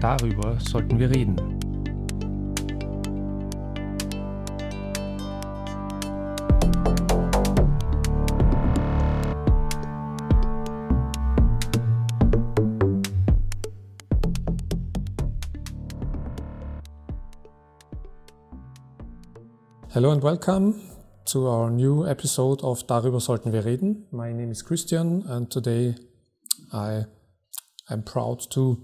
Darüber sollten wir reden. Hello and welcome to our new episode of Darüber sollten wir reden. My name is Christian and today I'm proud to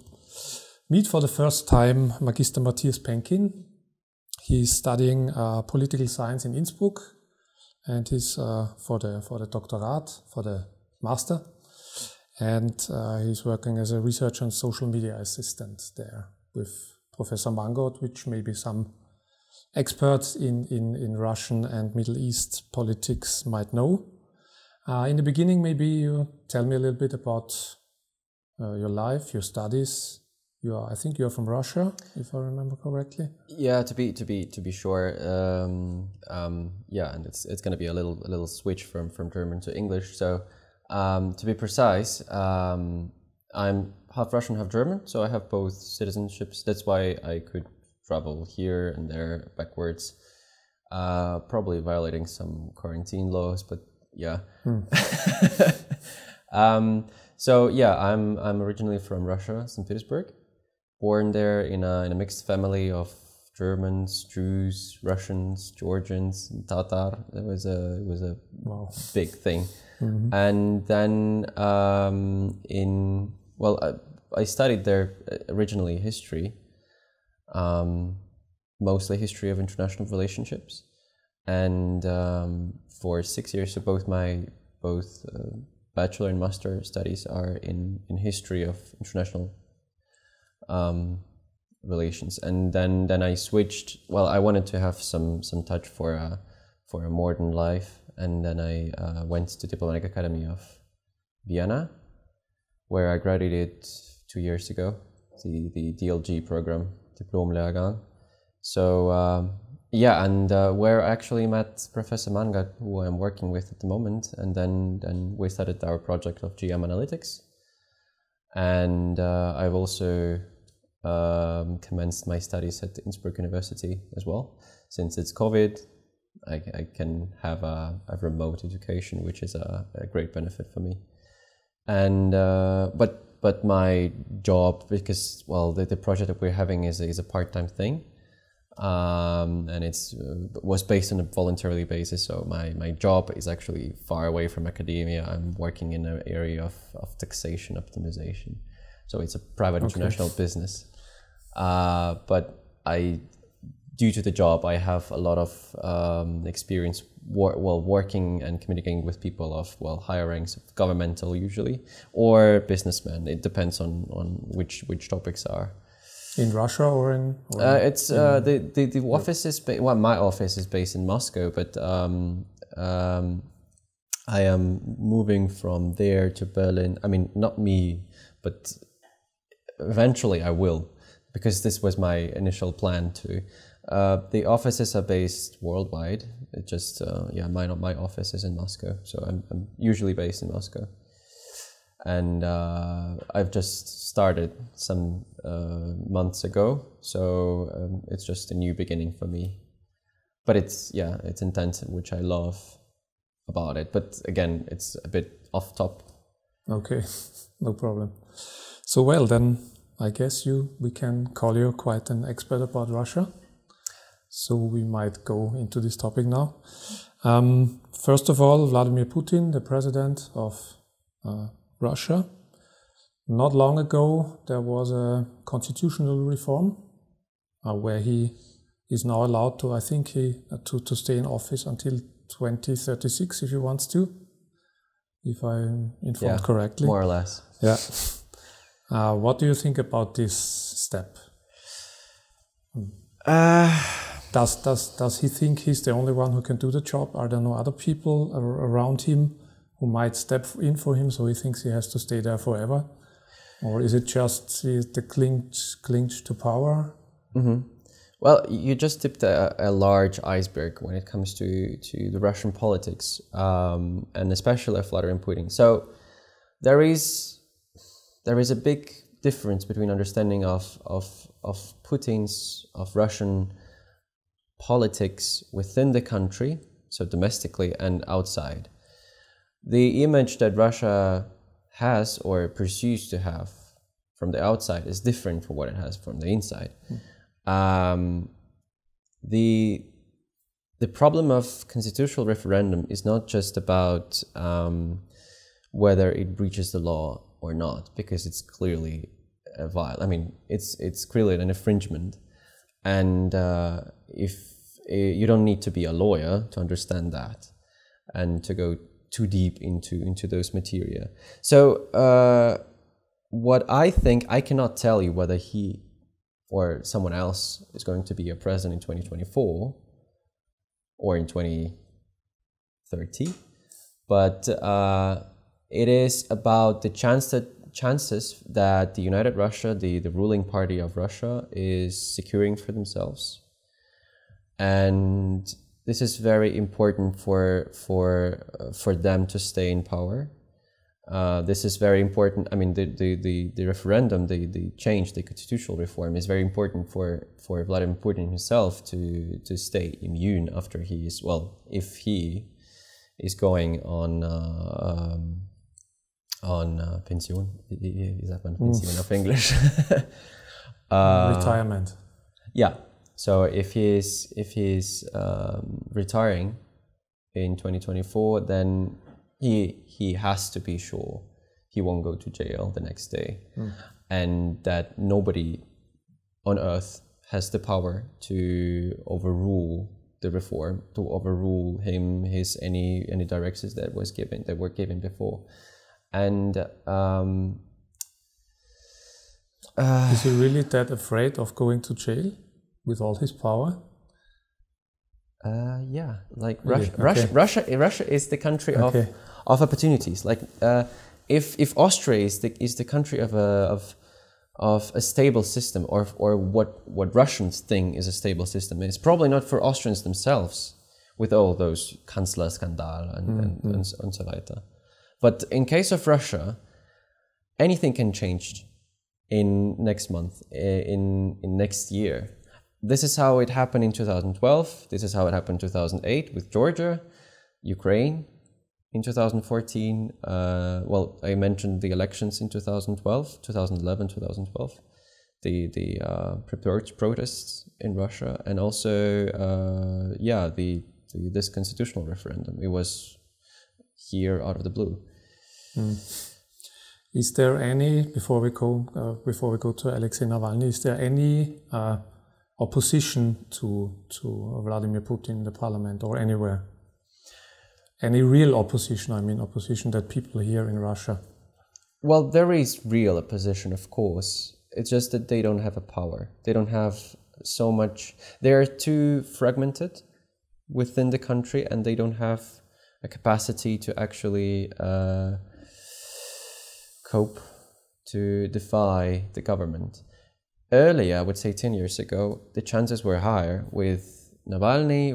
meet for the first time Magister Matthias Penkin. He is studying political science in Innsbruck and he's for the doctorate, for the master, and he's working as a research and social media assistant there with Professor Mangot, which maybe some experts in Russian and Middle East politics might know. In the beginning, maybe you tell me a little bit about your life, your studies. I think you're from Russia, if I remember correctly. Yeah, to be sure. Yeah, and it's going to be a little switch from German to English. So to be precise, I'm half Russian, half German. So I have both citizenships. That's why I could travel here and there backwards, probably violating some quarantine laws, but yeah. So yeah, I'm originally from Russia, St. Petersburg, born there in a mixed family of Germans, Jews, Russians, Georgians, and Tatar. It was a wow, big thing. Mm-hmm. And then I studied there originally history. Mostly history of international relationships, and for 6 years, so both bachelor and master studies are in history of international relations. And then I switched. Well, I wanted to have some touch for a modern life, and then I went to Diplomatic Academy of Vienna, where I graduated 2 years ago, the DLG program. Diplom-Lehrgang. So yeah, and where I actually met Professor Mangat, who I'm working with at the moment, and then we started our project of GM Analytics. And I've also commenced my studies at Innsbruck University as well. Since it's COVID, I can have a remote education, which is a great benefit for me. And but my job, because the project that we're having is a part-time thing, and was based on a voluntarily basis. So my job is actually far away from academia. I'm working in an area of taxation optimization. So it's a private international business. But due to the job, I have a lot of experience working and communicating with people of higher ranks, of governmental usually, or businessmen. It depends on which topics are. In Russia or in? The office is my office is based in Moscow, but I am moving from there to Berlin. I mean, not me, but eventually I will, because this was my initial plan too. The offices are based worldwide. It just my office is in Moscow, so I'm usually based in Moscow, and I've just started some months ago. So it's just a new beginning for me. But it's intense, which I love about it. But again, it's a bit off top. Okay, no problem. So well, then I guess we can call you quite an expert about Russia. So we might go into this topic now. First of all, Vladimir Putin, the president of Russia. Not long ago, there was a constitutional reform where he is now allowed to, I think, to stay in office until 2036 if he wants to, if I'm informed correctly. More or less. Yeah. What do you think about this step? Does he think he's the only one who can do the job? Are there no other people around him who might step in for him, so he thinks he has to stay there forever? Or is it just the clinch to power? Mm-hmm. Well, you just tipped a large iceberg when it comes to the Russian politics, and especially Vladimir Putin. So there is a big difference between understanding of Putin's, of Russian politics within the country, so domestically and outside. The image that Russia has or pursues to have from the outside is different from what it has from the inside. The problem of constitutional referendum is not just about whether it breaches the law or not, because it's clearly it's clearly an infringement, and if you don't need to be a lawyer to understand that and to go too deep into those materia. So what I think, I cannot tell you whether he or someone else is going to be a president in 2024 or in 2030, but it is about the chances that the United Russia, the ruling party of Russia, is securing for themselves. And this is very important for them to stay in power. This is very important. I mean, the referendum, the change, the constitutional reform is very important for Vladimir Putin himself to stay immune after he is, well, if he is going on pension. Wie sagt man pension auf English? Retirement. Yeah. So if he's retiring in 2024, then he has to be sure he won't go to jail the next day, and that nobody on earth has the power to overrule the reform, to overrule him, any directives that were given before. And is he really that afraid of going to jail with all his power? Yeah, like really? Russia is the country of opportunities. Like if Austria is the country of a stable system, or what Russians think is a stable system, it's probably not for Austrians themselves, with all those Kanzler-Skandal and so weiter. But in case of Russia, anything can change in next month, in next year. This is how it happened in 2012. This is how it happened in 2008 with Georgia, Ukraine. In 2014, well, I mentioned the elections in 2012, 2011, 2012, the protests in Russia, and also, this constitutional referendum. It was here out of the blue. Is there any, before we go to Alexei Navalny, is there any opposition to Vladimir Putin in the parliament or anywhere? Any real opposition, I mean opposition that people hear in Russia? Well, there is real opposition, of course. It's just that they don't have a power. They don't have so much. They are too fragmented within the country, and they don't have a capacity to actually cope, to defy the government. Earlier, I would say 10 years ago, the chances were higher with Navalny,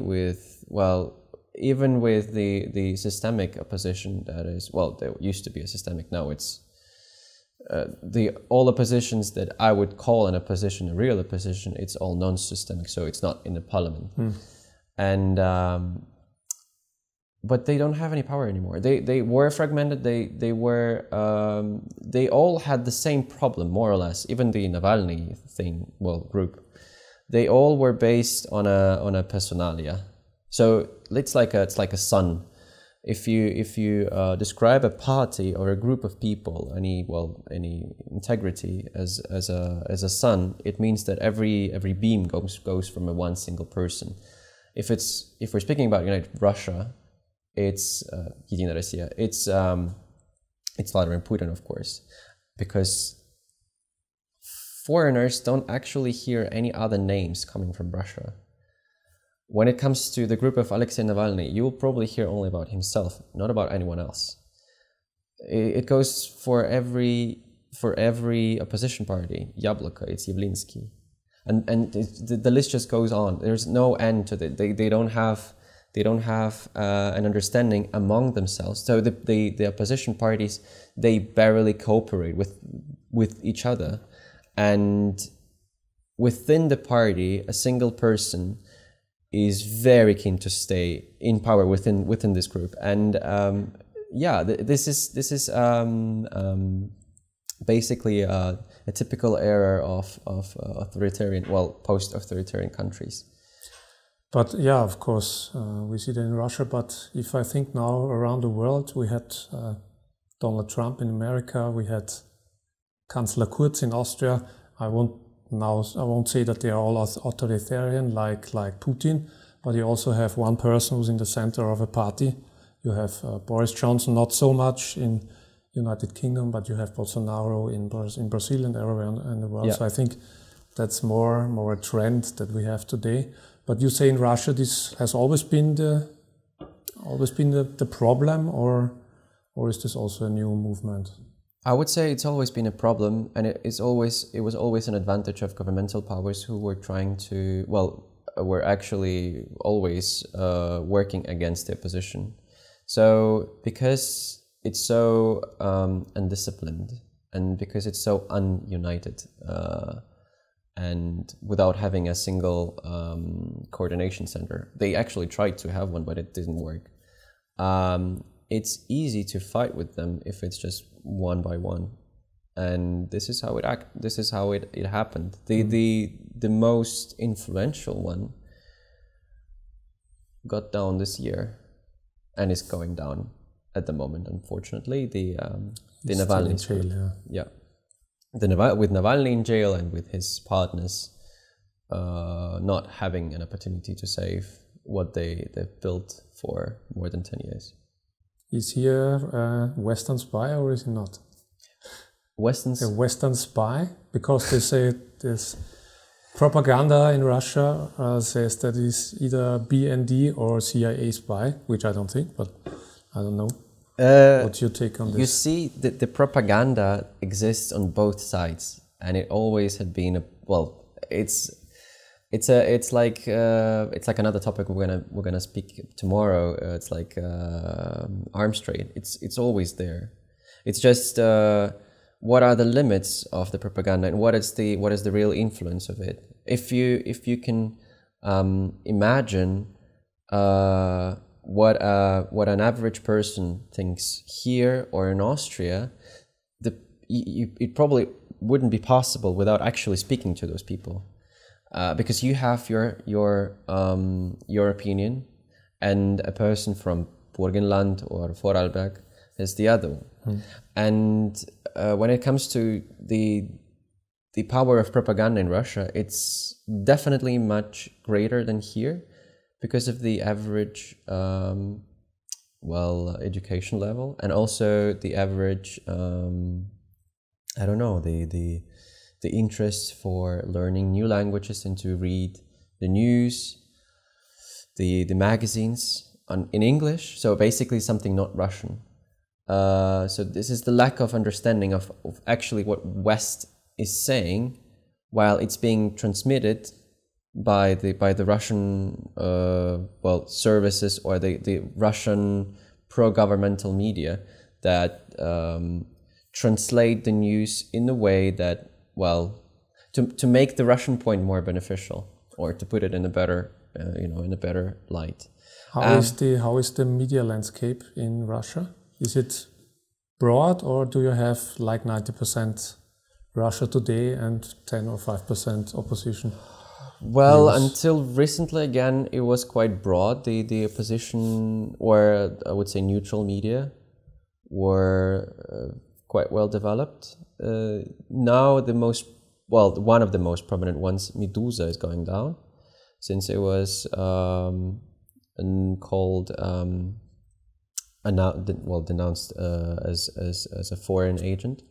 even with the systemic opposition that is, well, there used to be a systemic, now it's all oppositions that I would call an opposition, a real opposition, it's all non-systemic, so it's not in the parliament. And but they don't have any power anymore. They were fragmented. They all had the same problem, more or less. Even the Navalny group, they all were based on a personalia. So it's like a sun. If you describe a party or a group of people, any integrity as a sun, it means that every beam goes from one single person. If we're speaking about United Russia, it's Единая Россия. It's Vladimir Putin, of course, because foreigners don't actually hear any other names coming from Russia. When it comes to the group of Alexei Navalny, you will probably hear only about himself, not about anyone else. It goes for every opposition party. Яблоко, it's Yavlinsky, and the list just goes on. There's no end to it. They don't have an understanding among themselves. So the opposition parties, they barely cooperate with with each other, and within the party, a single person is very keen to stay in power within this group, and this is basically a typical era of authoritarian, post-authoritarian countries. But yeah, of course, we see that in Russia. But if I think now around the world, we had Donald Trump in America, we had Chancellor Kurz in Austria. I won't say that they are all authoritarian like Putin, but you also have one person who's in the center of a party. You have Boris Johnson, not so much in United Kingdom, but you have Bolsonaro in Brazil and everywhere in the world. Yeah. So I think that's more a trend that we have today. But you say in Russia this has always been the problem, or is this also a new movement? I would say it's always been a problem, and it was always an advantage of governmental powers who were trying to, were actually always working against the opposition. So because it's so undisciplined, and because it's so ununited, and without having a single coordination center, they actually tried to have one, but it didn't work. It's easy to fight with them if it's just one by one, and this is how it happened. The most influential one got down this year, and is going down at the moment. Unfortunately, the Navalny jail, with Navalny in jail and with his partners not having an opportunity to save what they've built for more than 10 years. Is he a Western spy, or is he not? A Western spy? Because they say this propaganda in Russia says that he's either BND or CIA spy, which I don't think, but I don't know. What's your take on this? You see, the propaganda exists on both sides, and it always had been it's like another topic we're gonna speak tomorrow. It's like arms trade. It's always there. It's just what are the limits of the propaganda, and what is the real influence of it? If you can imagine what an average person thinks here or in Austria, it probably wouldn't be possible without actually speaking to those people. Because you have your opinion, and a person from Burgenland or Vorarlberg is the other one. And when it comes to the power of propaganda in Russia, it's definitely much greater than here, because of the average education level, and also the average the interest for learning new languages and to read the news, the magazines in English. So basically something not Russian. So this is the lack of understanding of actually what West is saying, while it's being transmitted by the Russian services, or the Russian pro-governmental media that translate the news in a way that, to make the Russian point more beneficial, or to put it in a better light. How is the media landscape in Russia? Is it broad, or do you have like 90% Russia Today and 10 or 5% opposition? Well, until recently, again, it was quite broad. The opposition, or I would say neutral media, were quite well developed. Now one of the most prominent ones, Medusa, is going down, since it was denounced as a foreign agent.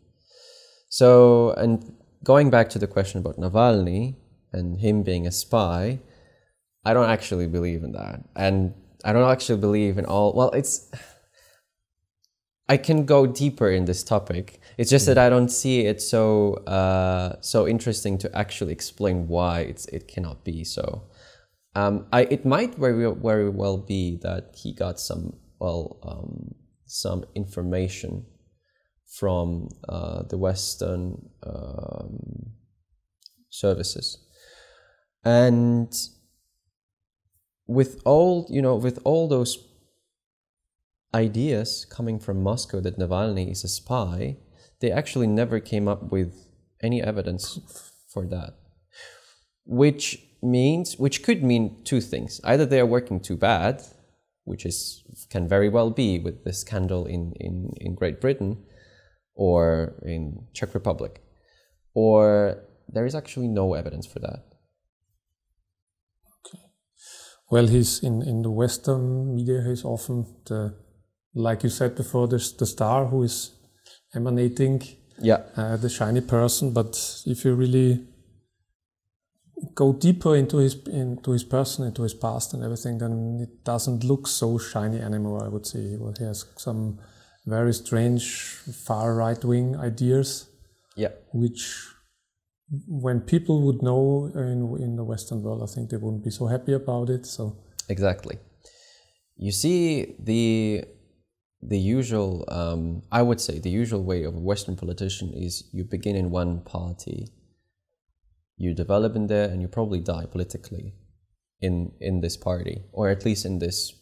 So, and going back to the question about Navalny and him being a spy, I don't actually believe in that, and I don't actually believe in all. I can go deeper in this topic. It's just that I don't see it so interesting to actually explain why it cannot be so. It might very well be that he got some information from the Western services. And with all, with all those ideas coming from Moscow that Navalny is a spy, they actually never came up with any evidence for that. Which could mean two things. Either they are working too bad, which can very well be with the scandal in Great Britain or in Czech Republic, or there is actually no evidence for that. Okay. Well, he's in the Western media, he's often like you said before, the star who is emanating, the shiny person. But if you really go deeper into his person, into his past and everything, then it doesn't look so shiny anymore, I would say. He has some very strange far right-wing ideas, which when people would know in the Western world, I think they wouldn't be so happy about it. So exactly. You see, the usual, I would say, the usual way of a Western politician is you begin in one party, you develop in there, and you probably die politically in this party, or at least in this,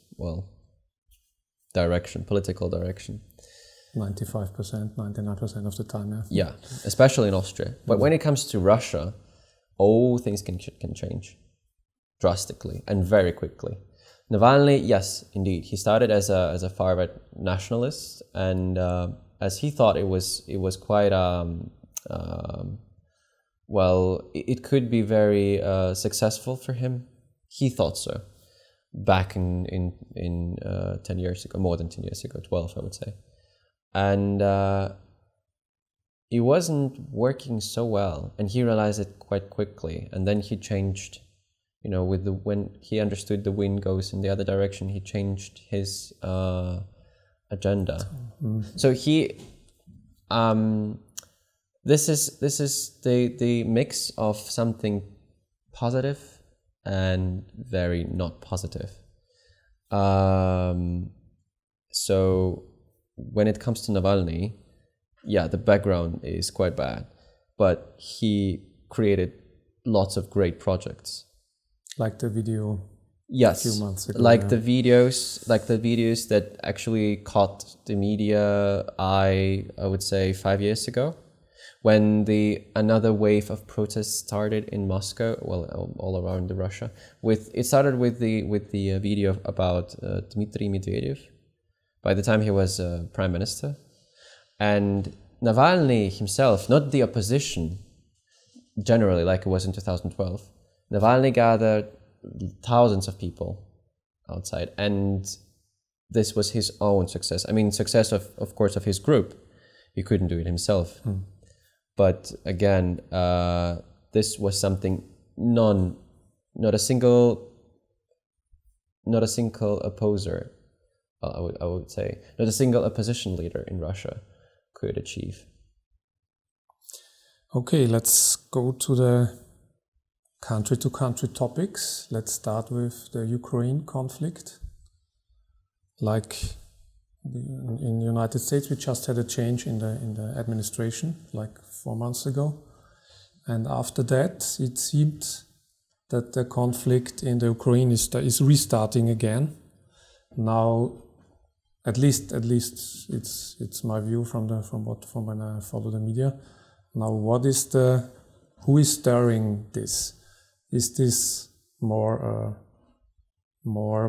political direction. 95%, 99% of the time, yeah. Especially in Austria. But when it comes to Russia, all things can change drastically and very quickly. Navalny, yes, indeed, he started as a far-right nationalist, and as he thought it was quite it could be very successful for him. He thought so back in 10 years ago, more than 10 years ago, 12 I would say. And it wasn't working so well, and he realized it quite quickly. And then he changed, when he understood the wind goes in the other direction, he changed his agenda. So he, this is the mix of something positive and very not positive. So when it comes to Navalny, the background is quite bad, but he created lots of great projects. Like the video a few months ago. The videos that actually caught the media eye, I would say 5 years ago, when another wave of protests started in Moscow, all around Russia. It started with the video about Dmitry Medvedev. By the time he was prime minister, and Navalny himself, not the opposition, generally like it was in 2012, Navalny gathered thousands of people outside, and this was his own success. I mean, success of course of his group. He couldn't do it himself, but again, this was something not a single opposer. I would say not a single opposition leader in Russia could achieve. Okay, let's go to the country-to-country topics. Let's start with the Ukraine conflict. Like in the United States, we just had a change in the administration, like 4 months ago, and after that, it seemed that the conflict in the Ukraine is restarting again. Now, at least it's my view from when I follow the media. Now, who is stirring this? Is this more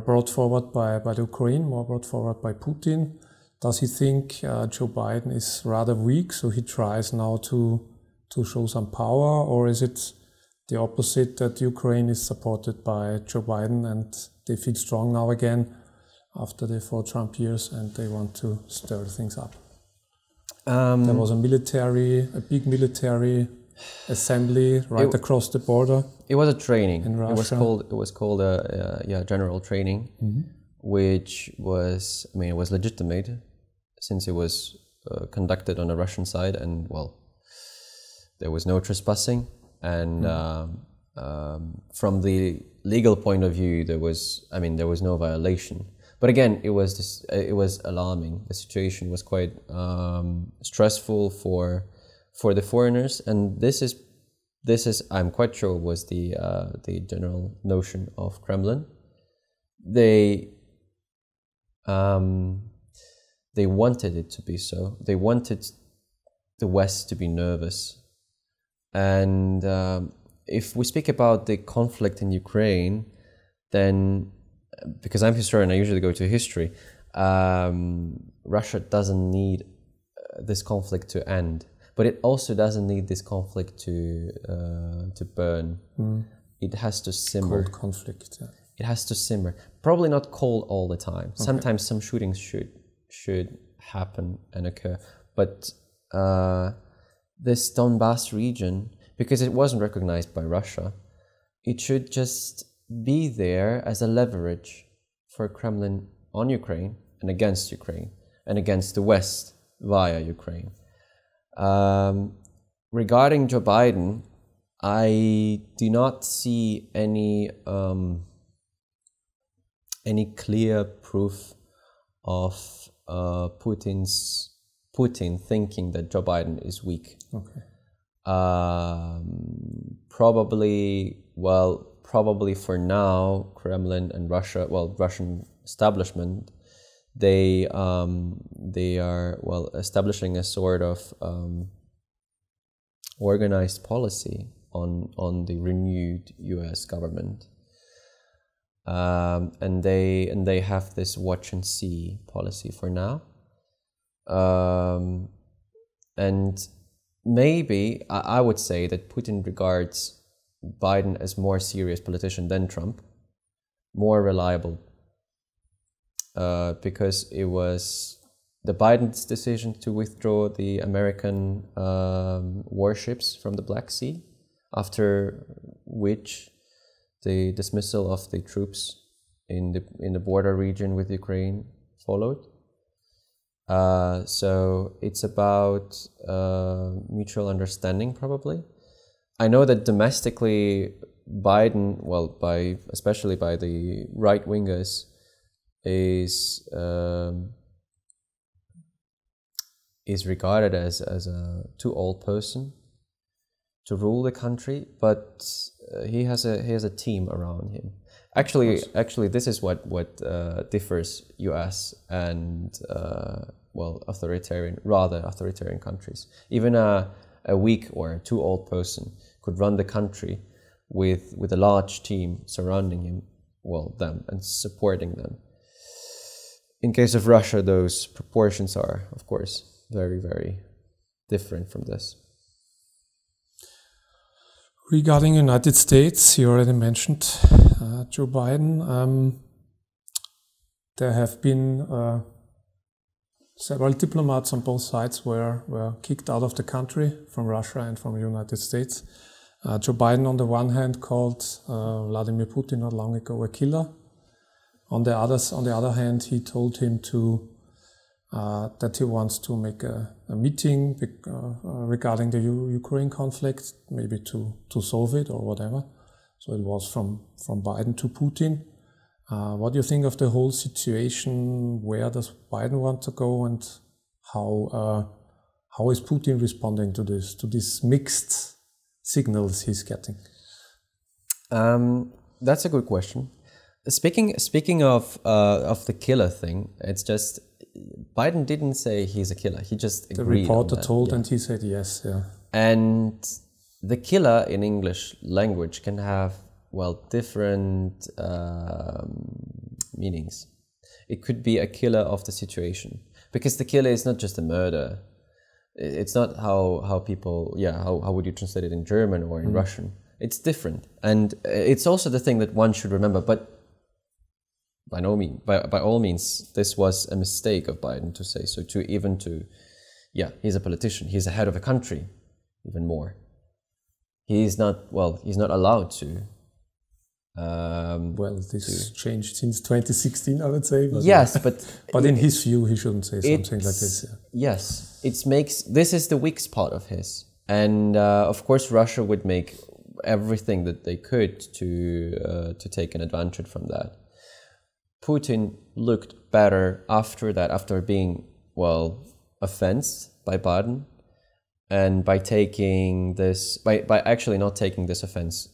brought forward by the Ukraine, more brought forward by Putin? Does he think Joe Biden is rather weak, so he tries now to show some power, or is it the opposite, that Ukraine is supported by Joe Biden and they feel strong now again after the 4 Trump years, and they want to stir things up? There was a big military assembly across the border. It was a training. In Russia. It was called a general training, which was, it was legitimate since it was conducted on the Russian side, and there was no trespassing, and from the legal point of view, there was no violation. But again, it was alarming. The situation was quite stressful for the foreigners, and this is I'm quite sure was the general notion of Kremlin. They wanted it to be so. They wanted the West to be nervous. And if we speak about the conflict in Ukraine, then, because I'm historian, I usually go to history, Russia doesn't need this conflict to end, but it also doesn't need this conflict to burn. It has to simmer. Cold conflict, yeah. It has to simmer. Probably not cold all the time. Okay. Sometimes some shootings should happen and occur. But this Donbass region, because it wasn't recognized by Russia, it should just be there as a leverage for Kremlin on Ukraine and against Ukraine and against the West via Ukraine. Regarding Joe Biden, I do not see any clear proof of Putin thinking that Joe Biden is weak. Okay. Probably for now, Kremlin and Russia, Russian establishment, they are establishing a sort of organized policy on the renewed U.S. government. And they have this watch and see policy for now, and maybe I would say that Putin regards Biden as more serious politician than Trump, more reliable, because it was the Biden's decision to withdraw the American warships from the Black Sea, after which the dismissal of the troops in the border region with Ukraine followed. So it's about mutual understanding, probably. I know that domestically, Biden, especially by the right wingers, is regarded as a too old person to rule the country, but he has a team around him. Actually, this is what differs U.S. and authoritarian countries. Even a weak or too old person could run the country with a large team surrounding him, them, and supporting them. In case of Russia, those proportions are, of course, very, very different from this. Regarding United States, you already mentioned Joe Biden. There have been several diplomats on both sides were kicked out of the country, from Russia and from the United States. Joe Biden, on the one hand, called Vladimir Putin not long ago a killer. On the other hand, he told him that he wants to make a meeting regarding the Ukraine conflict, maybe to solve it or whatever. So it was from Biden to Putin. What do you think of the whole situation? Where does Biden want to go, and how is Putin responding to these mixed signals he's getting? That's a good question. Speaking of the killer thing, it's just Biden didn't say he's a killer. He just agreed. The reporter on that. told, yeah. And he said yes. Yeah. And the killer in English language can have different meanings. It could be a killer of the situation, because the killer is not just a murder. It's not how people, how would you translate it in German or in Russian? It's different. And it's also the thing that one should remember, but by all means, this was a mistake of Biden to say so, he's a politician, he's the head of a country, even more. He's not allowed to. This changed since 2016, I would say. But yes, but in his view, he shouldn't say something like this. Yeah. Yes, this is the weak spot of his, and of course, Russia would make everything that they could to take an advantage from that. Putin looked better after that, after being, well, offended by Biden, and by taking this, by actually not taking this offense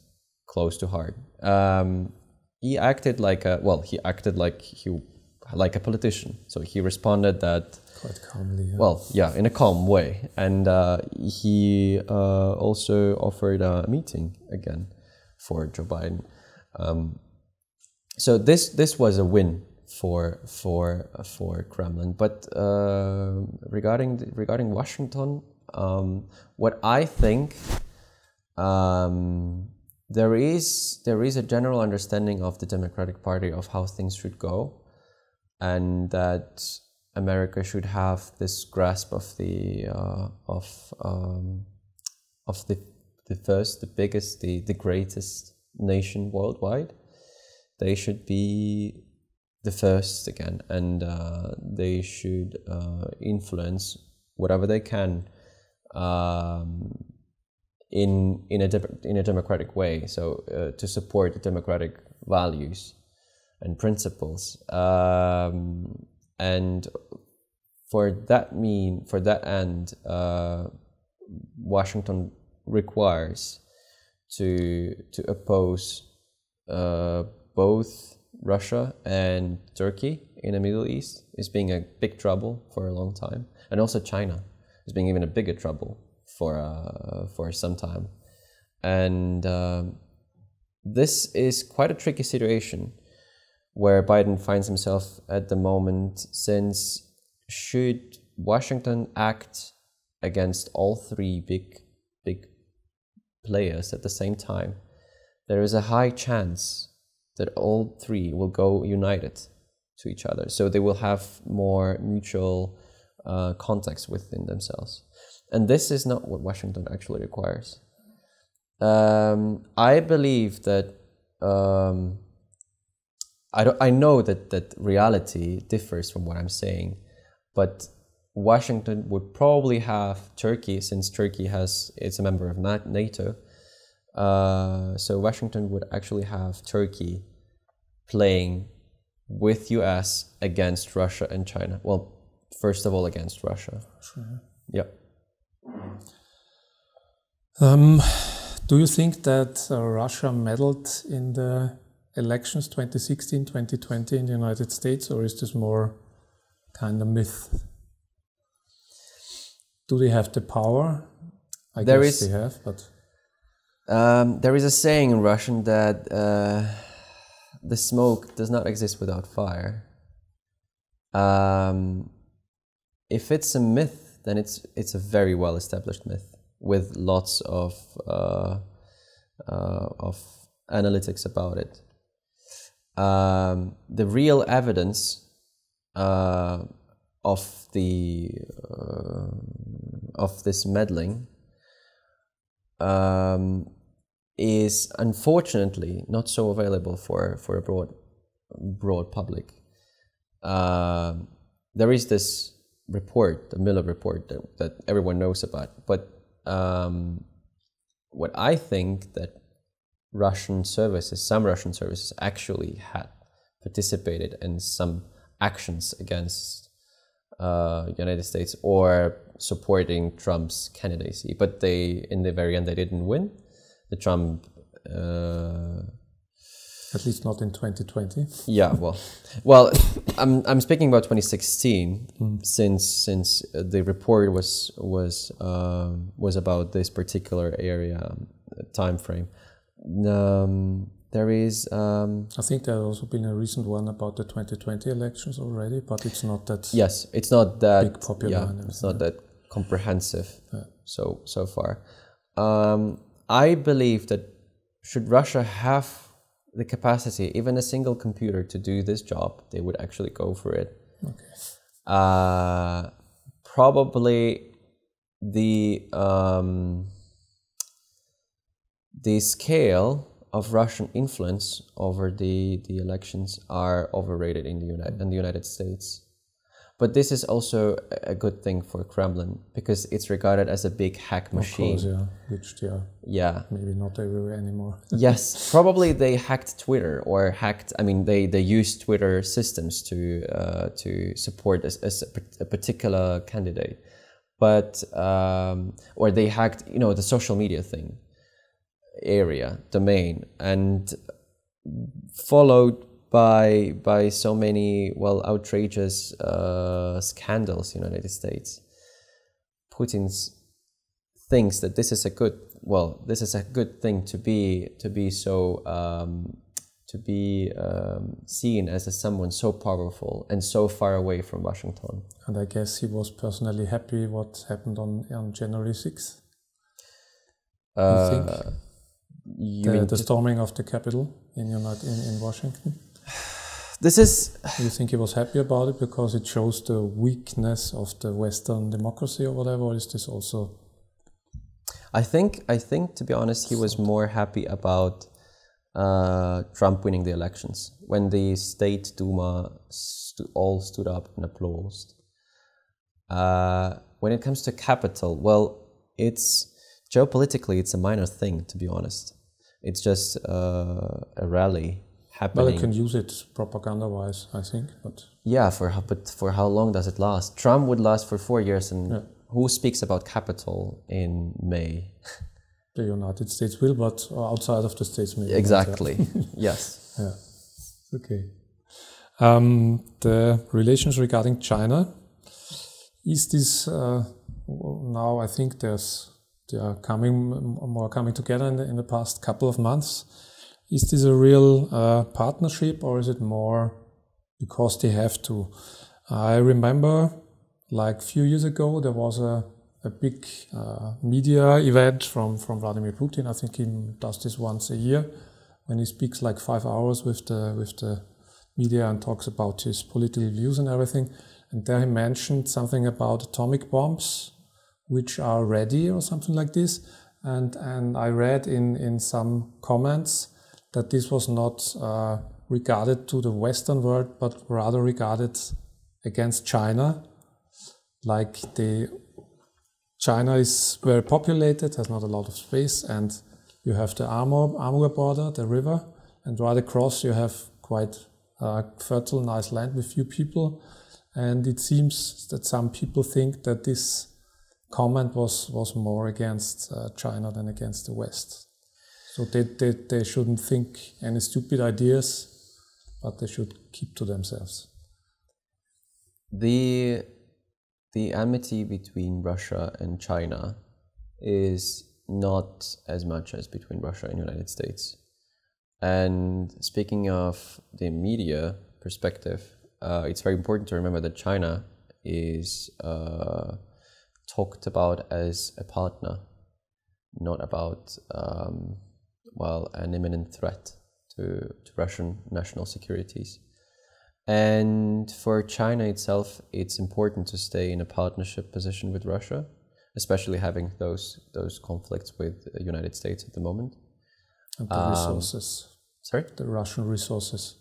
close to heart. He acted like a, well, he acted like a politician. So he responded that quite calmly. Yeah. Well, yeah, in a calm way, and he also offered a meeting again for Joe Biden. So this was a win for Kremlin. But regarding Washington, what I think, there is a general understanding of the Democratic Party of how things should go, and that America should have this grasp of the first, the biggest, the greatest nation worldwide. They should be the first again, and they should influence whatever they can in a democratic way. So to support the democratic values and principles, and for that end, Washington requires to oppose both Russia and Turkey in the Middle East is being a big trouble for a long time, and also China is being even a bigger trouble for some time. And this is quite a tricky situation where Biden finds himself at the moment, since should Washington act against all three big players at the same time, there is a high chance that all three will go united to each other. So they will have more mutual contacts within themselves. And this is not what Washington actually requires. I believe that I know that reality differs from what I'm saying, but Washington would probably have Turkey, since Turkey is a member of NATO. So Washington would actually have Turkey playing with US against Russia and China. Well, first of all, against Russia. Sure. Yeah. Do you think that Russia meddled in the elections 2016, 2020 in the United States, or is this more kind of myth? Do they have the power? I guess they have, but... there is a saying in Russian that the smoke does not exist without fire. If it's a myth, then it's a very well-established myth with lots of analytics about it. The real evidence of this meddling is unfortunately not so available for a broad public. There is this report, the Miller report, that everyone knows about, but what I think that some Russian services actually had participated in some actions against United States or supporting Trump's candidacy, but in the very end they didn't win. The Trump, at least not in 2020. Yeah, well, I'm speaking about 2016, since the report was about this particular area time frame. There is. I think there has also been a recent one about the 2020 elections already, but it's not that. Yes, it's not that big, popular. Yeah, it's not that comprehensive. Yeah. So far, I believe that should Russia have the capacity, even a single computer, to do this job, they would actually go for it. Okay. Probably the scale of Russian influence over the elections are overrated in the United States. But this is also a good thing for Kremlin because it's regarded as a big hack machine. Of course, yeah, which they are maybe not everywhere anymore. Yes, probably they hacked Twitter or hacked. I mean, they used Twitter systems to support a particular candidate, but or they hacked the social media thing domain, and followed by so many outrageous scandals in the United States. Putin thinks that this is a good thing to be seen as someone so powerful and so far away from Washington. And I guess he was personally happy what happened on January 6th. You think the storming of the Capitol in Washington? You think he was happy about it because it shows the weakness of the Western democracy or whatever, or is this also? I think to be honest, he was more happy about Trump winning the elections when the State Duma all stood up and applauded. When it comes to Capitol, it's geopolitically it's a minor thing, to be honest. It's just a rally happening. Well, they can use it propaganda-wise, I think. But for how long does it last? Trump would last for 4 years, and who speaks about Capitol in May? The United States will, but outside of the States maybe. Exactly. Yes. Yeah. Okay. The relations regarding China, is this now? I think they are coming together in the past couple of months. Is this a real partnership, or is it more because they have to? I remember, like a few years ago, there was a big media event from Vladimir Putin. I think he does this once a year, when he speaks like 5 hours with the media and talks about his political views and everything. And there he mentioned something about atomic bombs, which are ready or something like this. And I read in some comments that this was not regarded to the Western world, but rather regarded against China. Like China is very populated, has not a lot of space, and you have the Amur border, the river, and right across you have quite fertile, nice land with few people. And it seems that some people think that this comment was more against China than against the West. So they shouldn't think any stupid ideas, but they should keep to themselves. The enmity between Russia and China is not as much as between Russia and the United States. And speaking of the media perspective, it's very important to remember that China is talked about as a partner, not about an imminent threat to Russian national securities. And for China itself, it's important to stay in a partnership position with Russia, especially having those conflicts with the United States at the moment. And the resources. Sorry? The Russian resources.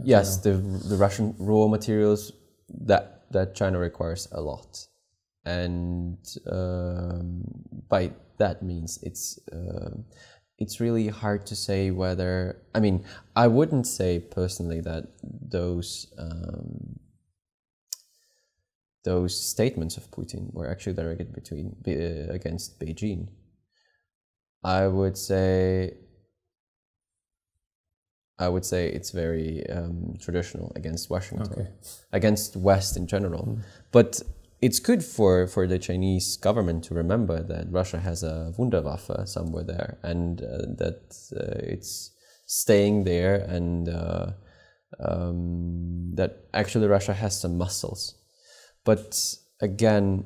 Yes, the Russian raw materials that China requires a lot. And by that means it's really hard to say whether, I mean, I wouldn't say personally that those statements of Putin were actually directed against Beijing. I would say it's very traditional against Washington, against West in general. But it's good for the Chinese government to remember that Russia has a Wunderwaffe somewhere there, and that it's staying there, and that actually Russia has some muscles. But again,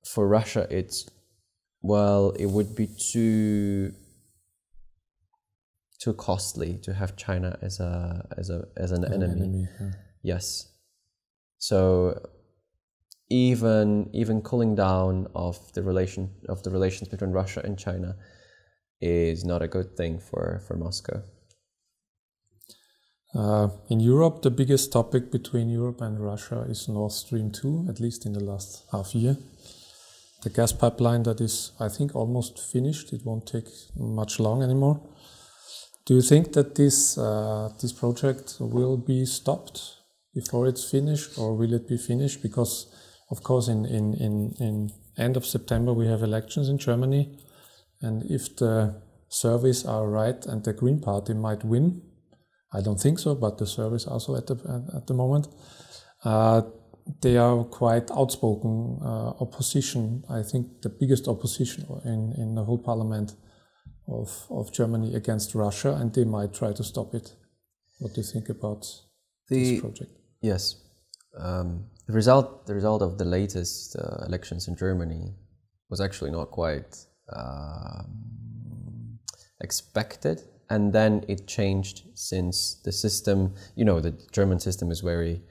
for Russia, it would be too costly to have China as an enemy. Yes. So even cooling down of the relations between Russia and China is not a good thing for Moscow. In Europe, the biggest topic between Europe and Russia is Nord Stream 2, at least in the last half year. The gas pipeline that is, I think, almost finished. It won't take much long anymore. Do you think that this project will be stopped before it's finished, or will it be finished? Because, of course, in end of September we have elections in Germany, and if the surveys are right and the Green Party might win, I don't think so, but the surveys also at the moment, they are quite outspoken opposition. I think the biggest opposition in the whole parliament of Germany against Russia, and they might try to stop it. What do you think about this project? Yes, the result of the latest elections in Germany was actually not quite expected, and then it changed since the system. You know, the German system is very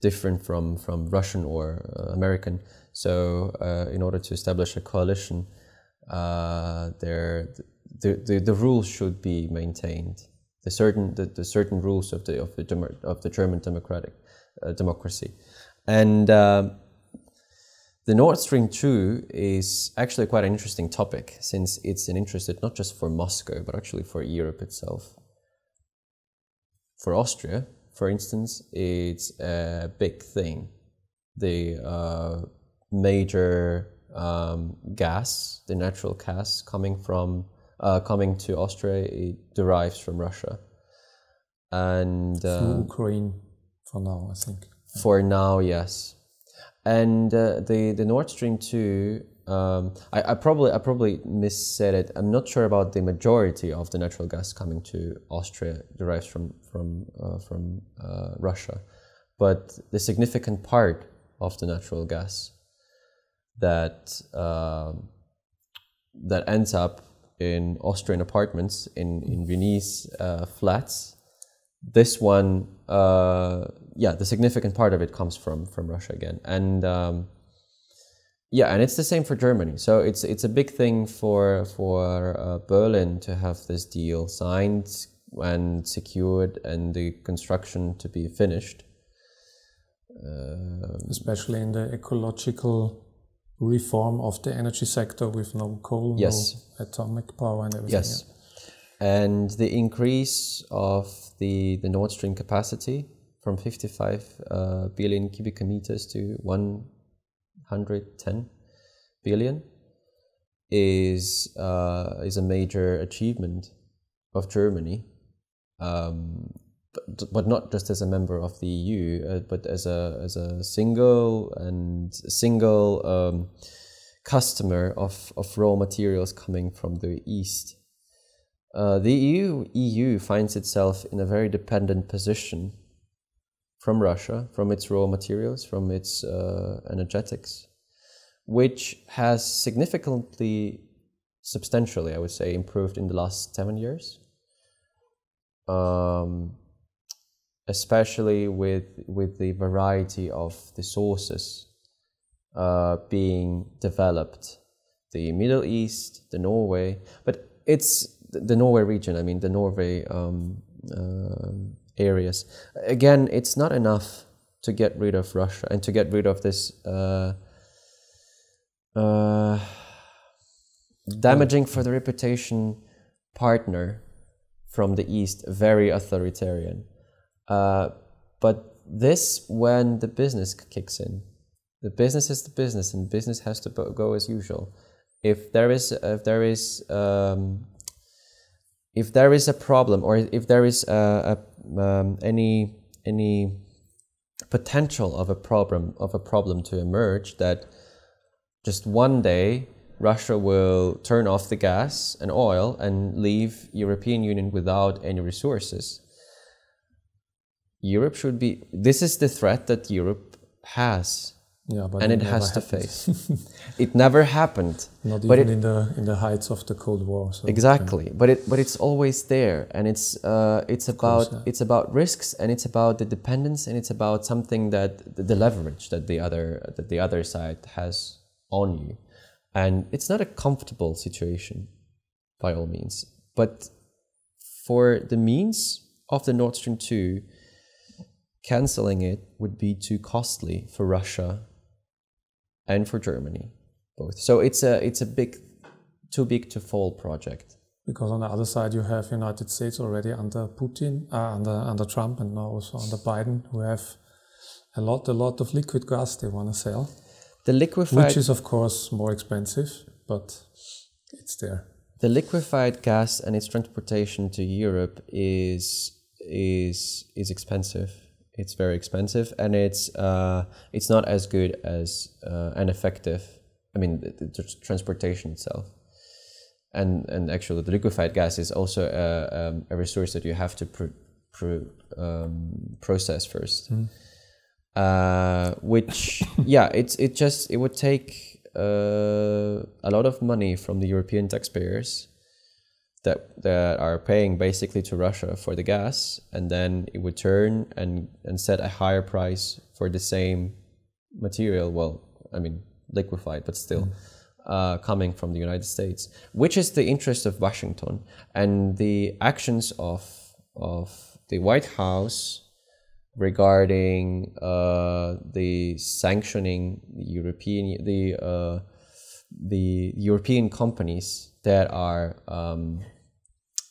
different from Russian or American. So in order to establish a coalition, the rules should be maintained. The certain rules of the German democracy, and the Nord Stream 2 is actually quite an interesting topic, since it's an interest not just for Moscow but actually for Europe itself. For Austria, for instance, it's a big thing. The major gas, the natural gas coming to Austria, it derives from Russia, and through Ukraine for now, I think. For now, yes. And the Nord Stream 2, I probably missaid it. I'm not sure about the majority of the natural gas coming to Austria derives from Russia, but the significant part of the natural gas that ends up in Austrian apartments, in Viennese flats, this one, the significant part of it comes from Russia again, and and it's the same for Germany. So it's a big thing for Berlin to have this deal signed and secured, and the construction to be finished. Especially in the ecological reform of the energy sector with no coal, yes, no atomic power and everything. Yes, and the increase of the Nord Stream capacity from 55 billion cubic meters to 110 billion is a major achievement of Germany, but not just as a member of the EU, but as a single customer of raw materials coming from the East. The EU finds itself in a very dependent position from Russia, from its raw materials, from its energetics, which has substantially, I would say, improved in the last 7 years, especially with the variety of the sources being developed, the Middle East, the Norway, but it's the Norway region, I mean the Norway areas. Again, it's not enough to get rid of Russia and to get rid of this damaging for the reputation partner from the East, very authoritarian. But this, when the business kicks in, the business is the business, and business has to go as usual. If there is a problem, or if there is any potential of a problem to emerge, that just one day Russia will turn off the gas and oil and leave European Union without any resources. Europe should be. This is the threat that Europe has. Yeah, but and it has to face. It never happened. Not even in the heights of the Cold War. So exactly, but it's always there, and it's about risks, and it's about the dependence, and it's about something that the leverage that the other side has on you, and it's not a comfortable situation, by all means. But for the means of the Nord Stream 2, cancelling it would be too costly for Russia and for Germany, both. So it's a big, too big to fall project. Because on the other side, you have United States already under Putin, under Trump, and now also under Biden, who have a lot of liquid gas they want to sell. The liquefied, which is of course more expensive, but it's there. The liquefied gas and its transportation to Europe is expensive. It's very expensive, and it's not as good as and effective. I mean, the transportation itself, and actually the liquefied gas is also a resource that you have to process first. Which it would take a lot of money from the European taxpayers that are paying basically to Russia for the gas, and then it would turn and set a higher price for the same material. Well, I mean liquefied, but still coming from the United States, which is the interest of Washington. And the actions of the White House regarding the sanctioning the European companies that are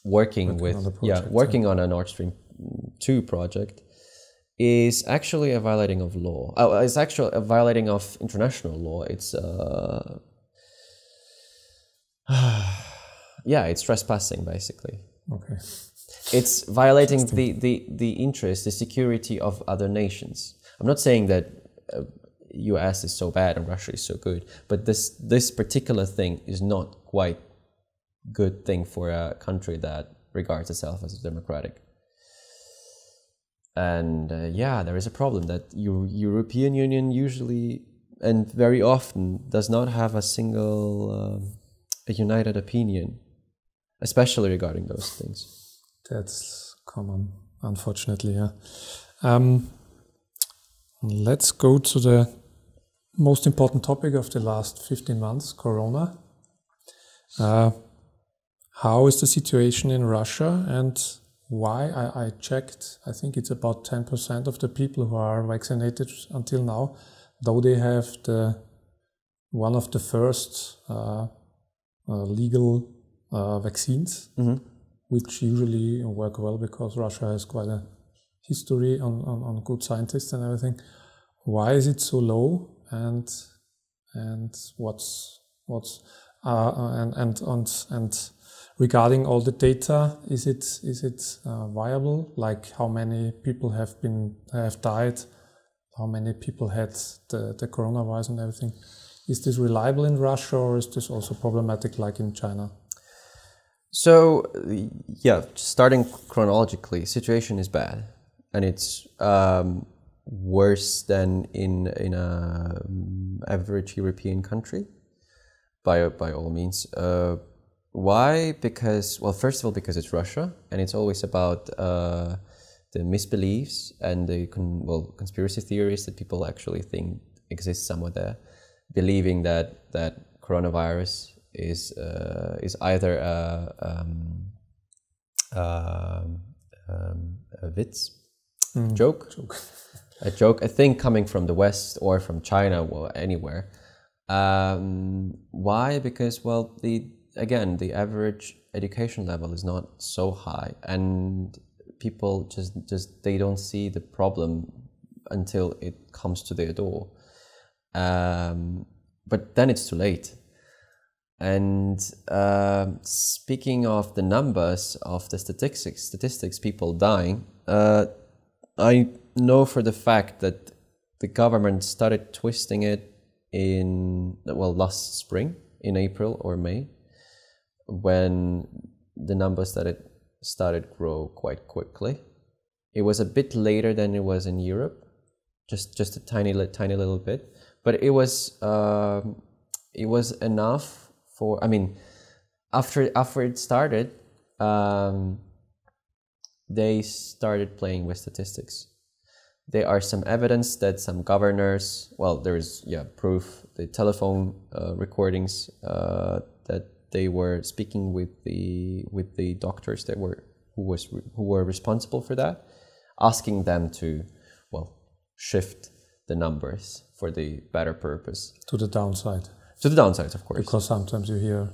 working on a Nord Stream 2 project is actually a violating of law. It's actually a violating of international law. It's it's trespassing basically. Okay. It's violating the interest, the security of other nations. I'm not saying that US is so bad and Russia is so good, but this particular thing is not quite good thing for a country that regards itself as democratic. And there is a problem that European Union usually and very often does not have a single a united opinion, especially regarding those things. That's common, unfortunately, yeah. Let's go to the most important topic of the last 15 months, Corona. How is the situation in Russia, and why? I checked, I think it's about 10% of the people who are vaccinated until now, though they have one of the first legal vaccines. Which usually work well because Russia has quite a history on good scientists and everything. Why is it so low? And regarding all the data, is it viable? Like how many people have died? How many people had the coronavirus and everything? Is this reliable in Russia, or is this also problematic like in China? So, starting chronologically, situation is bad, and it's worse than in a average European country, by all means. Why? Because, well, first of all, because it's Russia, and it's always about the misbeliefs and the conspiracy theories that people actually think exist somewhere there, believing that coronavirus is either a joke, a thing coming from the West or from China or anywhere. Why? Because the average education level is not so high, and people just they don't see the problem until it comes to their door. But then it's too late. And speaking of the numbers of the statistics, people dying, I know for the fact that the government started twisting it last spring, in April or May, when the numbers started grow quite quickly. It was a bit later than it was in Europe, just a tiny little bit, but it was enough. After it started, they started playing with statistics. There are some evidence that some governors, there is proof, the telephone recordings that they were speaking with the doctors that were who were responsible for that, asking them to, well, shift the numbers for the better purpose. To the downside. To the downside, of course. Because sometimes you hear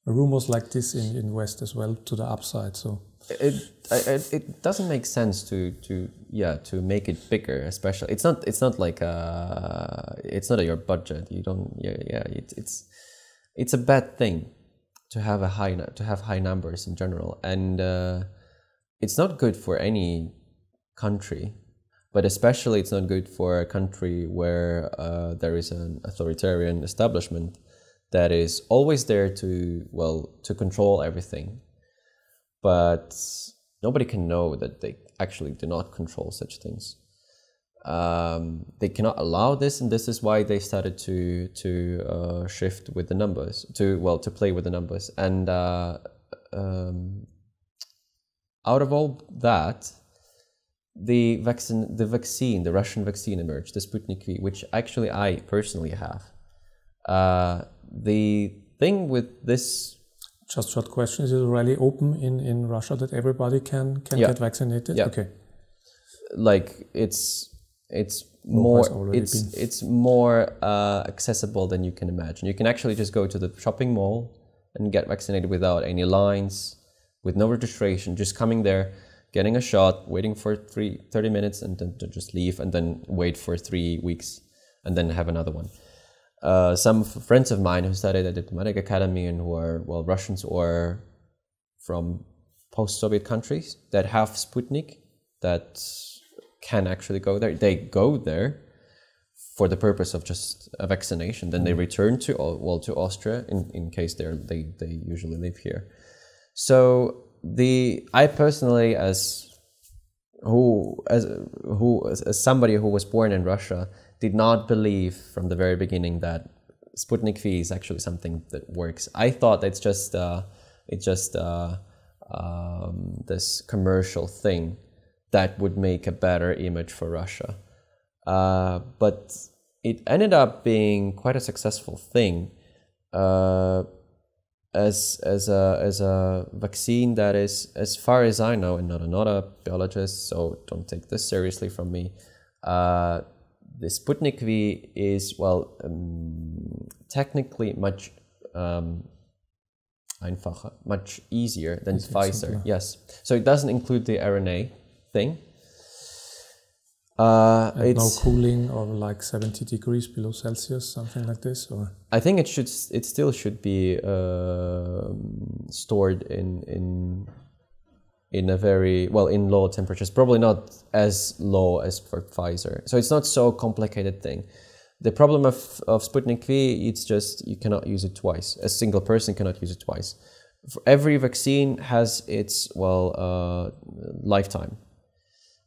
rumors like this in West as well, to the upside. So it doesn't make sense to make it bigger. Especially, it's not like it's not your budget. You don't it's a bad thing to have high numbers in general, and it's not good for any country. But especially, it's not good for a country where there is an authoritarian establishment that is always there to control everything. But nobody can know that they actually do not control such things. They cannot allow this, and this is why they started to shift with the numbers, to play with the numbers. And out of all that, the Russian vaccine emerged, the Sputnik V, which actually I personally have. The thing with this... Just short question, is it really open in Russia that everybody can get vaccinated? Yeah. Okay. Like it's more accessible than you can imagine. You can actually just go to the shopping mall and get vaccinated without any lines, with no registration, just coming there, getting a shot, waiting for 30 minutes, and then to just leave, and then wait for 3 weeks, and then have another one. Some friends of mine who studied at the diplomatic academy and who are, well, Russians or from post-Soviet countries that have Sputnik, that can actually go there. They go there for the purpose of just a vaccination. Then they return to Austria in case they usually live here. So I personally, as somebody who was born in Russia, did not believe from the very beginning that Sputnik V is actually something that works. I thought it's just this commercial thing that would make a better image for Russia. But it ended up being quite a successful thing. As a vaccine that is, as far as I know, and not a biologist, so don't take this seriously from me, the Sputnik V is, well, technically much einfacher, much easier than Pfizer. Simpler. Yes, so it doesn't include the RNA thing. And no cooling or like 70 degrees below Celsius, something like this, or I think it still should be stored in a very, well, in low temperatures, probably not as low as for Pfizer. So it's not so complicated thing. The problem of Sputnik V, it's just you cannot use it twice. A single person cannot use it twice. For every vaccine has its, well, lifetime.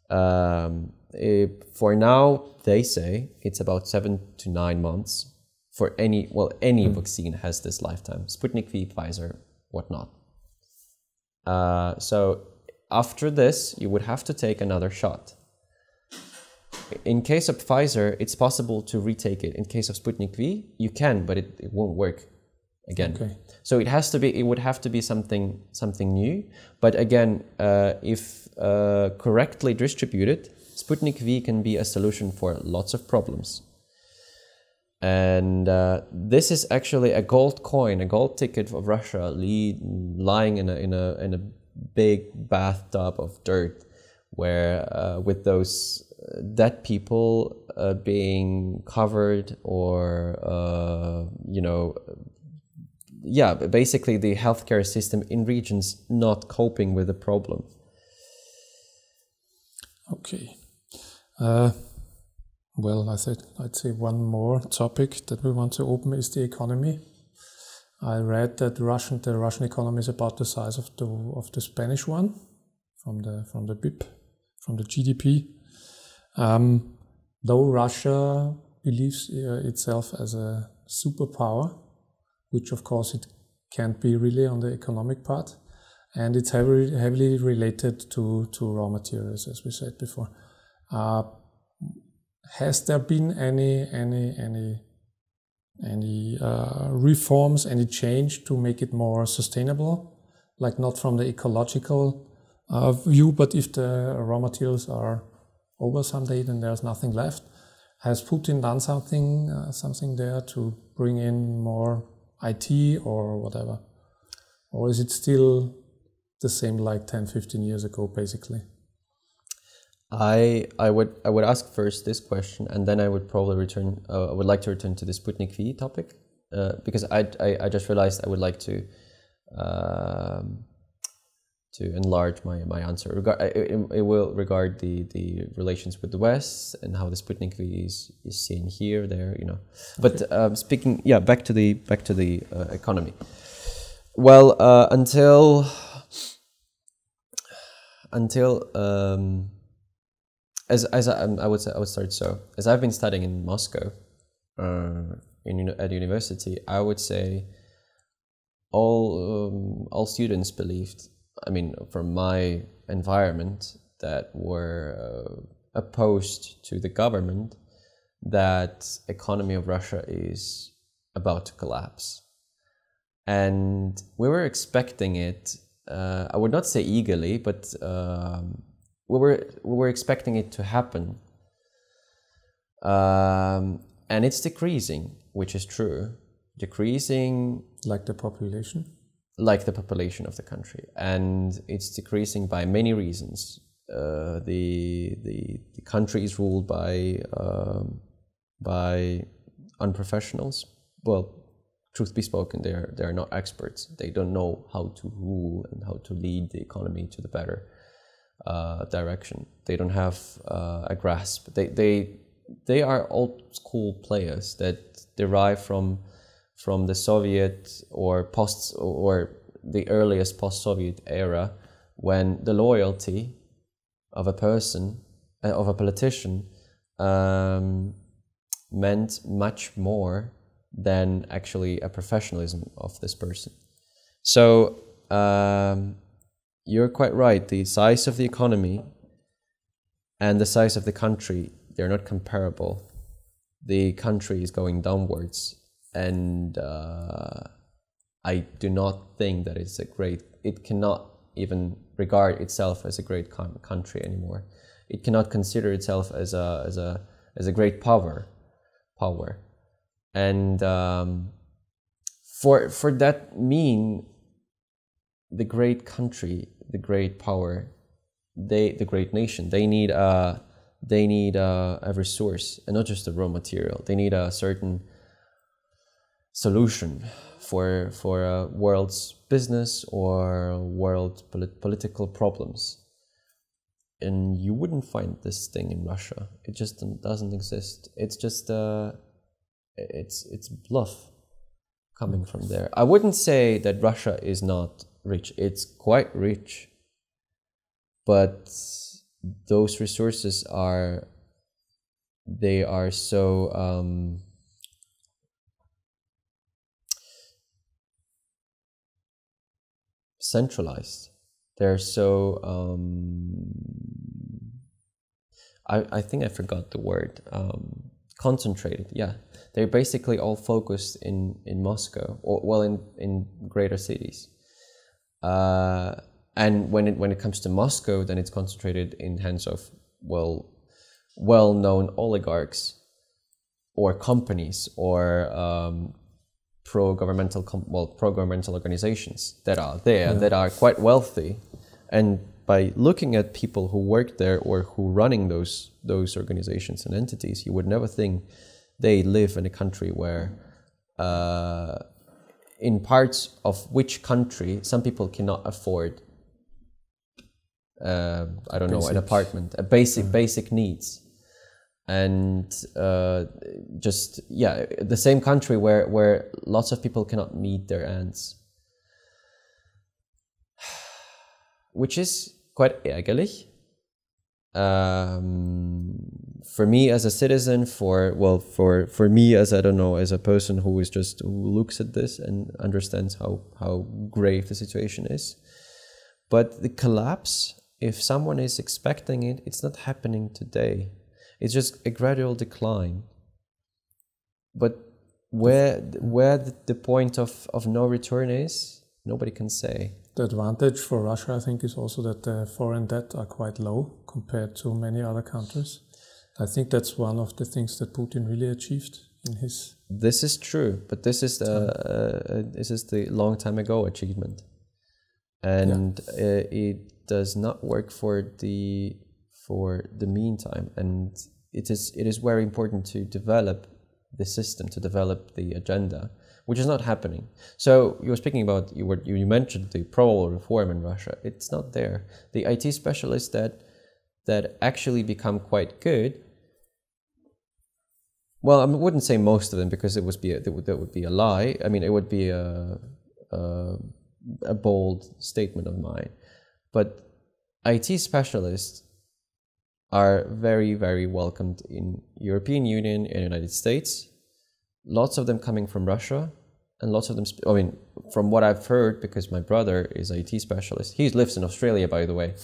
For now, they say it's about 7 to 9 months for any vaccine has this lifetime. Sputnik V, Pfizer, whatnot. So after this, you would have to take another shot. In case of Pfizer, it's possible to retake it. In case of Sputnik V, you can, but it won't work again. Okay. So it would have to be something new. But again, if correctly distributed, Sputnik V can be a solution for lots of problems. And this is actually a gold coin, a gold ticket of Russia lying in a big bathtub of dirt, where with those dead people being covered, or basically the healthcare system in regions not coping with the problem. Okay. Well, I'd say one more topic that we want to open is the economy. I read that the Russian economy is about the size of the Spanish one, from the BIP, from the GDP. Though Russia believes itself as a superpower, which of course it can't be really on the economic part, and it's heavily related to raw materials, as we said before. Has there been any reforms, any change to make it more sustainable? Like not from the ecological view, but if the raw materials are over someday, then there's nothing left. Has Putin done something there to bring in more IT or whatever? Or is it still the same like 10, 15 years ago, basically? I would ask first this question, and then I would probably return. I would like to return to the Sputnik V topic, because I just realized I would like to enlarge my answer. It will regard the relations with the West and how the Sputnik V is seen here, there, you know. But speaking, yeah, back to the economy. Well, until as I would start so. As I've been studying in Moscow, at university, I would say all students believed, I mean, from my environment, that were opposed to the government, that economy of Russia is about to collapse, and we were expecting it. I would not say eagerly, but we were expecting it to happen, and it's decreasing, which is true. Decreasing like the population? Like the population of the country, and it's decreasing by many reasons. The country is ruled by unprofessionals. Well, truth be spoken, they are not experts. They don't know how to rule and how to lead the economy to the better direction. They don't have a grasp. They are old school players that derive from the Soviet or the earliest post-Soviet era, when the loyalty of a person, of a politician, meant much more than actually a professionalism of this person. So you're quite right. The size of the economy and the size of the country, they're not comparable. The country is going downwards, and I do not think that it cannot even regard itself as a great country anymore. It cannot consider itself as a great power. And for that mean, the great country, the great power, the great nation, they need a resource, and not just a raw material. They need a certain solution for a world's business or world political problems. And you wouldn't find this thing in Russia. It just doesn't exist. It's just it's bluff coming from there. I wouldn't say that Russia is not rich. It's quite rich, but those resources are so centralized. They're so I think I forgot the word. Concentrated. Yeah, they're basically all focused in Moscow, or well, in greater cities. And when it comes to Moscow, then it's concentrated in hands of well-known oligarchs or companies or pro-governmental organizations that are there, that are quite wealthy. And by looking at people who work there or who running those organizations and entities, you would never think they live in a country where in parts of which country some people cannot afford I don't know, an apartment, a basic needs. And the same country where lots of people cannot meet their ends, which is quite ärgerlich. For me as a citizen, for me as, I don't know, as a person who looks at this and understands how grave the situation is. But the collapse, if someone is expecting it, it's not happening today. It's just a gradual decline. But where the point of no return is, nobody can say. the advantage for Russia, I think, is also that the foreign debt are quite low compared to many other countries. I think that's one of the things that Putin really achieved in his... This is true, but this is the long time ago achievement. And it does not work for the meantime. And it is very important to develop the system, to develop the agenda, which is not happening. So you were speaking about, you mentioned the probable reform in Russia. It's not there. The IT specialists that actually become quite good, well, I wouldn't say most of them, because that would be a lie. I mean, it would be a bold statement of mine. But IT specialists are very, very welcomed in European Union and United States. Lots of them coming from Russia, and lots of them, I mean, from what I've heard, because my brother is an IT specialist. He lives in Australia, by the way.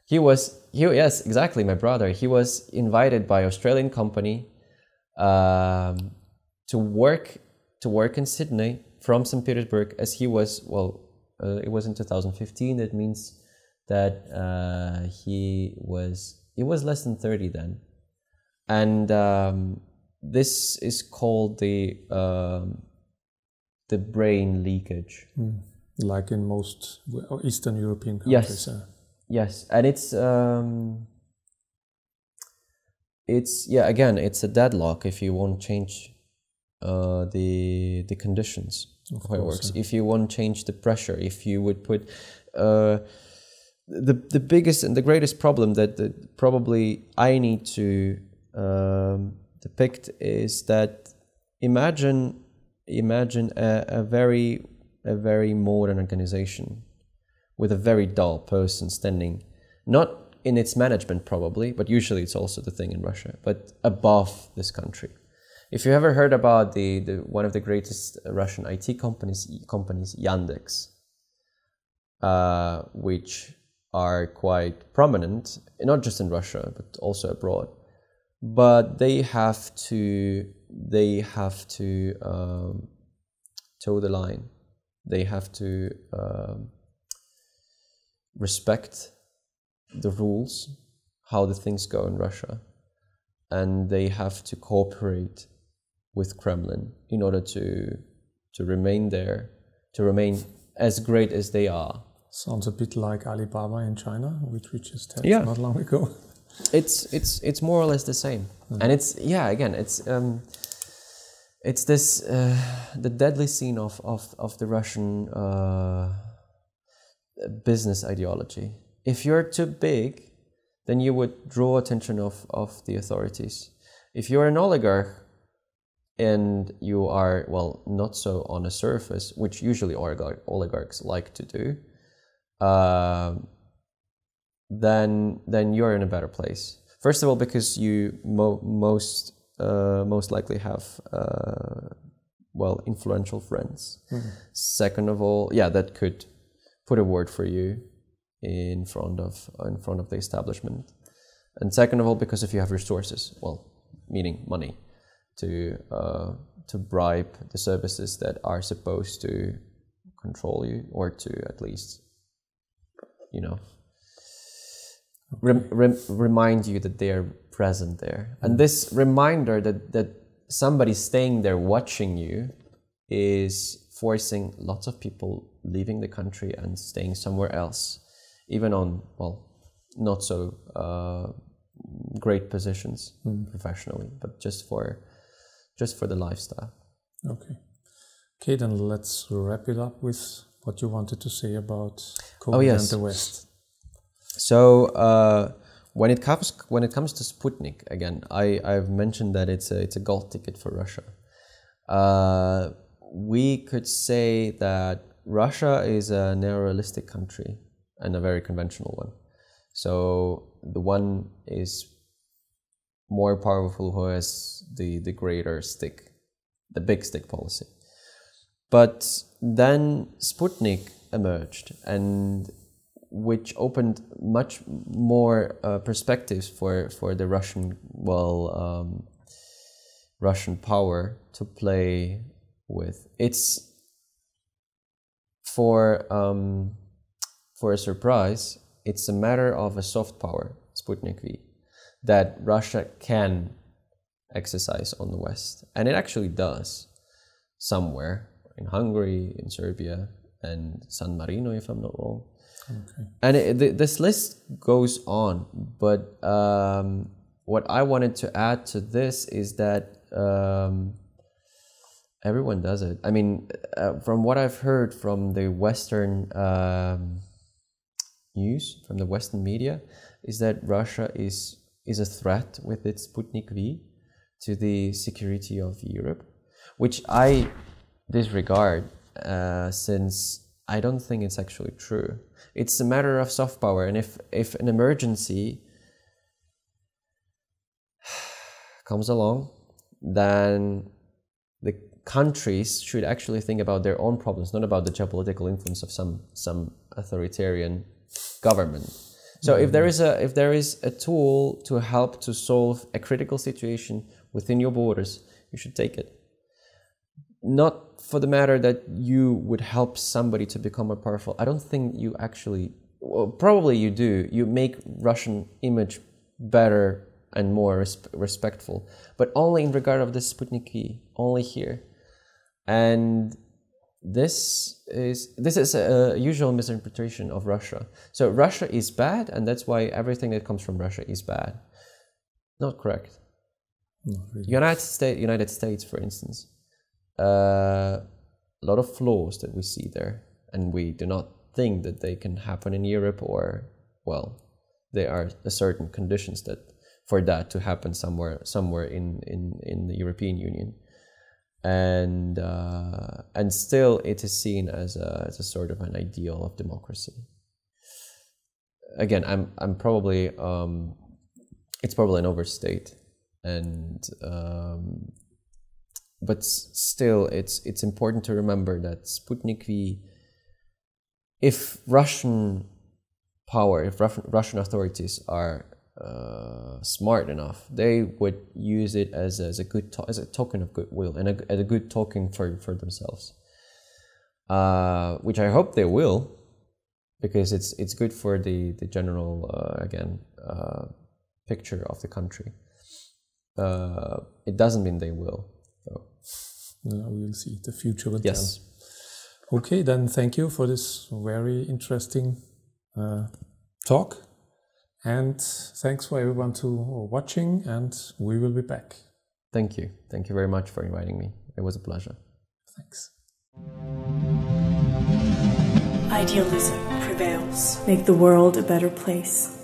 Yes, exactly, my brother. He was invited by an Australian company to work in Sydney from St. Petersburg, as he was, it was in 2015. That means that he was less than 30 then. And this is called the brain leakage. Like in most Eastern European countries. Yes, and it's a deadlock if you won't change the conditions of how it works. If you won't change the pressure, if you would put the biggest and the greatest problem that probably I need to depict is that imagine a very modern organization with a very dull person standing, not in its management probably, but usually it's also the thing in Russia, but above this country. If you ever heard about the one of the greatest Russian IT companies Yandex, which are quite prominent, not just in Russia, but also abroad. But they have to toe the line. They have to respect the rules, how the things go in Russia, and they have to cooperate with Kremlin in order to remain there, to remain as great as they are. Sounds a bit like Alibaba in China, which we just had not long ago. It's more or less the same, and it's this the deadly scene of the Russian business ideology. If you're too big, then you would draw attention of the authorities. If you're an oligarch and you are, well, not so on a surface, which usually oligarchs like to do, then you're in a better place. First of all, because you most likely have influential friends. Second of all, that could put a word for you in front of the establishment. And second of all, because if you have resources, meaning money, to bribe the services that are supposed to control you, or to at least, remind you that they are present there. And this reminder that somebody's staying there watching you is forcing lots of people leaving the country and staying somewhere else, even on, not so great positions professionally, but just for the lifestyle. Okay, then let's wrap it up with what you wanted to say about COVID and the West. So when it comes to Sputnik, again, I've mentioned that it's a gold ticket for Russia. We could say that Russia is a neorealistic country and a very conventional one. So the one is more powerful who has the greater stick, the big stick policy. But then Sputnik emerged, and which opened much more perspectives for the Russian power to play with. It's for for a surprise, it's a matter of a soft power, Sputnik V, that Russia can exercise on the West. And it actually does, somewhere, in Hungary, in Serbia, and San Marino, if I'm not wrong. Okay. And this list goes on, but what I wanted to add to this is that everyone does it. I mean, from what I've heard from the Western news, from the Western media, is that Russia is a threat with its Sputnik V to the security of Europe, which I disregard since I don't think it's actually true. It's a matter of soft power, and if an emergency comes along, then the countries should actually think about their own problems, not about the geopolitical influence of some authoritarian government. So if there is a tool to help to solve a critical situation within your borders, you should take it. Not for the matter that you would help somebody to become more powerful. I don't think you actually, well, probably you do. You make Russian image better and more respectful, but only in regard of this Sputnik V, only here. And this is a usual misinterpretation of Russia. So Russia is bad, and that's why everything that comes from Russia is bad. Not correct. Not really. United States, for instance, a lot of flaws that we see there, and we do not think that they can happen in Europe, or, well, there are certain conditions that for that to happen somewhere in the European Union. And still it is seen as a sort of an ideal of democracy. Again, I'm probably it's probably an overstate, and but still it's important to remember that Sputnik V, if Russian power, if Russian authorities are smart enough, they would use it as a token of goodwill and a good token for themselves, which I hope they will, because it's good for the general picture of the country. It doesn't mean they will, though. No, we'll see. The future will yes. tell. Okay, then thank you for this very interesting talk. And thanks for everyone to watching, and we will be back. Thank you. Thank you very much for inviting me. It was a pleasure. Thanks. Idealism prevails. Make the world a better place.